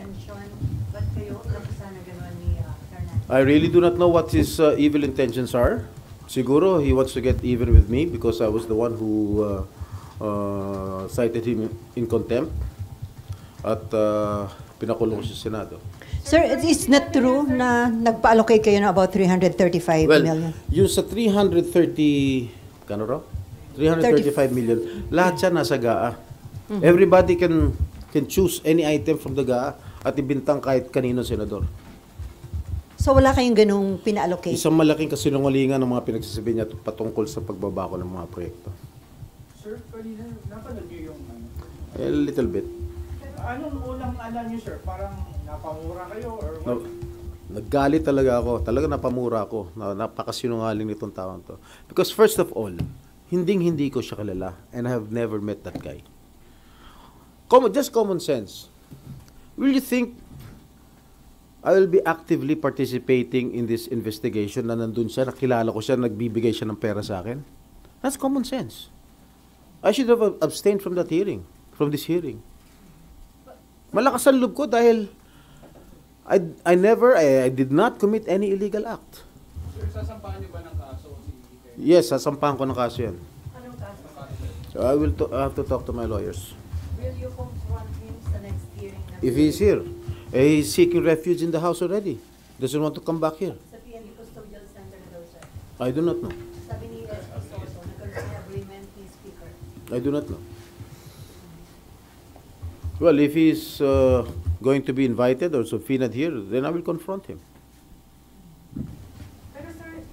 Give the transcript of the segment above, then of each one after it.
intention, ba't kayo kapusan na gano'n ni Fernandez? I really do not know what his evil intentions are. Siguro he wants to get even with me because I was the one who cited him in contempt at pinakulong sa Senado. Sir, it's not true na nagpa-allocate kayo na about 335 million? Yung sa 330, kano raw? 335 million, lahat siya nasa GAA. Everybody can choose any item from the GAA at ibintang kahit kanino senador. So wala kayong ganung pina-allocate? Isang malaking kasinungalingan ng mga pinagsasabi niya patungkol sa pagbabako ng mga proyekto. Sir, kanina, napanood niyo yung A little bit. Anong unang alam niyo, sir? Parang napamura kayo or what? Naggalit talaga ako. Talaga napamura ako. Napakasinungaling nitong taong to. Because first of all, hindi ko siya kilala and I have never met that guy. Just common sense. Will you think I will be actively participating in this investigation na nandun siya, nakilala ko siya, nagbibigay siya ng pera sa akin? That's common sense. I should have abstained from that hearing, from this hearing. Malakas ang loob ko dahil I did not commit any illegal act. Sir, sasampahan niyo ba ng kaso? Yes, sasampahan ko ng kaso yan. Anong kaso? So I have to talk to my lawyers. Will you confront him sa next hearing? If he's here, he's seeking refuge in the house already. Doesn't want to come back here. Sa PNP Custodial Center na daw, sir. I do not know. Sabi ni SP Soto, nagkaroon ng agreement ni Speaker. I do not know. Well, if he's going to be invited or subpoenaed here, then I will confront him. Pero sir,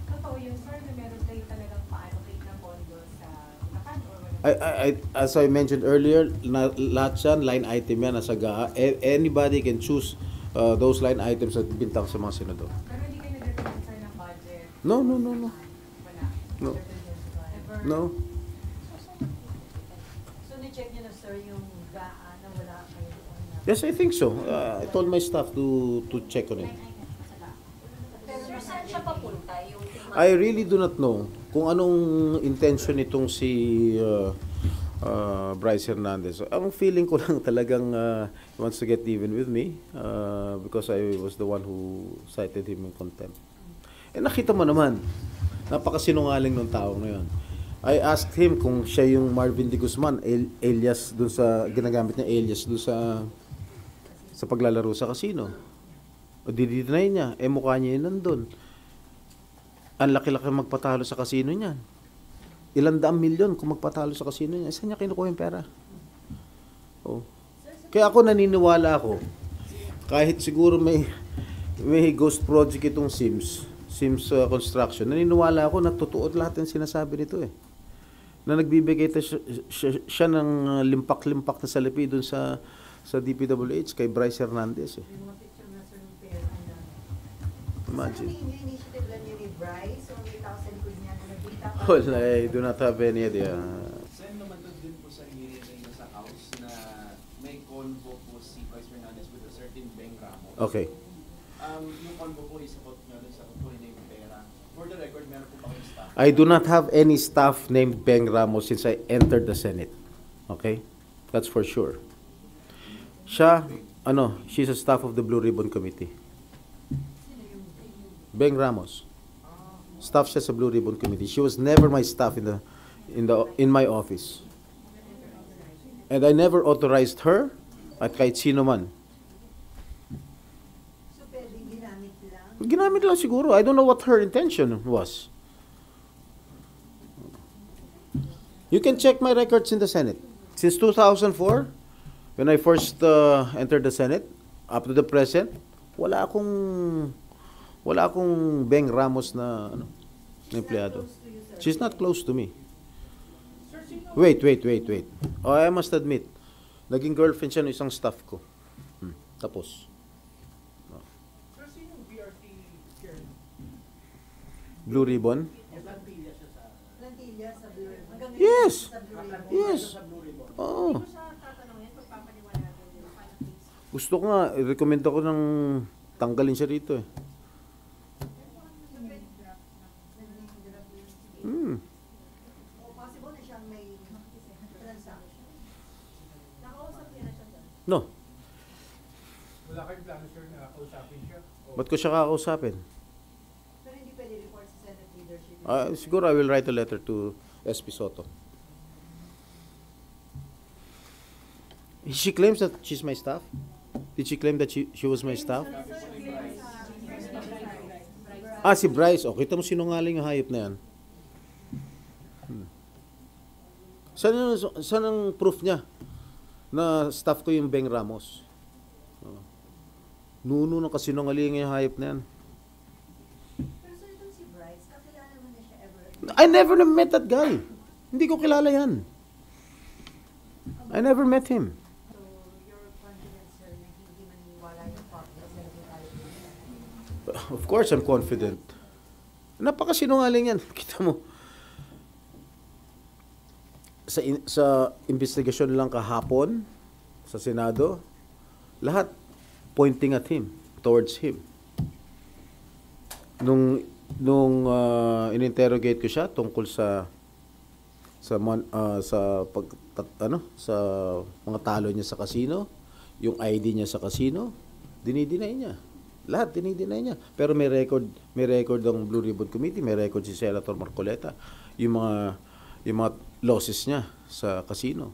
totoo yun sir na meron kayo talagang pa-allocate na pondo sa Bulacan or wala? As I mentioned earlier, lahat yan, line item yan, nasa GAA. Anybody can choose those line items at bintang sa mga senador. Pero hindi kayo nag-recommend sir ng budget? No. Wala? No. Ever? No. So, ni-check niyo na, sir, yung GAA na wala kayo doon na... Yes, I think so. I told my staff to check on it. Pero sir, saan siya papunta? Yung I really do not know kung anong intention nitong si Bryce Hernandez. Ang feeling ko lang talagang he wants to get even with me because I was the one who cited him in contempt. Eh nakita mo naman, napakasinungaling ng tao ngayon. I asked him kung siya yung Marvin D. Guzman, alias dun sa, ginagamit niya alias dun sa paglalaro sa casino. O didinay niya, eh mukha niya yun nandun. Ang laki-laki magpatalo sa casino niyan. Ilang daang milyon kung magpatalo sa casino niya. Saan niya kinukuha yung pera? Oh. Kaya ako naniniwala ako, kahit siguro may ghost project itong Sims Construction, naniniwala ako na totoo lahat ng sinasabi nito eh. Na nagbibigay siya ng limpak-limpak na salapi doon sa DPWH kay Bryce Hernandez eh. Yung mga picture na, sir, yung pair, ang dami. Imagine. Saan yung initiative lang yun ni Bryce? O may tao sa likod niya na nagkita pa? Well, I do not have any idea. Sen, naman din po sa hearing na sa House na may convo po si Vice Fernandez with a certain Beng Ramos. Okay. Yung convo po is about nyo sa kukunin na yung pera. For the record, meron po ba kayong staff? I do not have any staff named Beng Ramos since I entered the Senate. Okay? That's for sure. She's a staff of the Blue Ribbon Committee. Beng Ramos. Staff siya sa Blue Ribbon Committee. She was never my staff in my office. And I never authorized her at kahit sino man. So, pwedeng ginamit lang? Ginamit lang siguro. I don't know what her intention was. You can check my records in the Senate. Since 2004, when I first entered the Senate, up to the present, wala akong Beng Ramos na empleyado. She's not close to me. Wait. Oh, I must admit, naging girlfriend siya ng isang staff ko. Tapos. Sir, sinong BRT chairman? Blue Ribbon? Plantilla siya sa... Plantilla sa Blue Ribbon. Hanggang Yes. sa Blue Ribbon. Yes. Sa Blue Ribbon. Oo. Hindi ko siya tatanungin, pagpapaliwanagan yung final case. Gusto ko nga, i-recommend ako ng tanggalin siya rito eh. O possible na siyang may transaction. Nakausap niya na siya doon. No. kayo plano, sir, na kausapin siya? O- Ba't ko siya kakausapin? Pero hindi pwede report sa Senate leadership. Siguro I will write a letter to SP Soto. She claims that she's my staff? Did she claim that she was my staff? Si Bryce. O, kita mo sinungaling yung hayop na yan. Saan ang proof niya na staff ko yung Beng Ramos? Nuno ng kasinungaling yung hayop na yan. Pero sir, itong si Bryce, kakilala mo na siya ever? I never met that guy. Hindi ko kilala yan. I never met him. So, you're confident, sir, na hindi maniwala yung public sa naging allegation? Of course, I'm confident. Napakasinungaling yan. Kita mo. Sa investigasyon lang kahapon, sa Senado, lahat pointing at him, towards him. Nung in-interrogate ko siya tungkol sa mga talo niya sa casino, yung ID niya sa casino, dinideny niya. Lahat dinideny niya. Pero may record ang Blue Ribbon Committee, may record si Senator Marcoleta yung mga losses niya sa casino.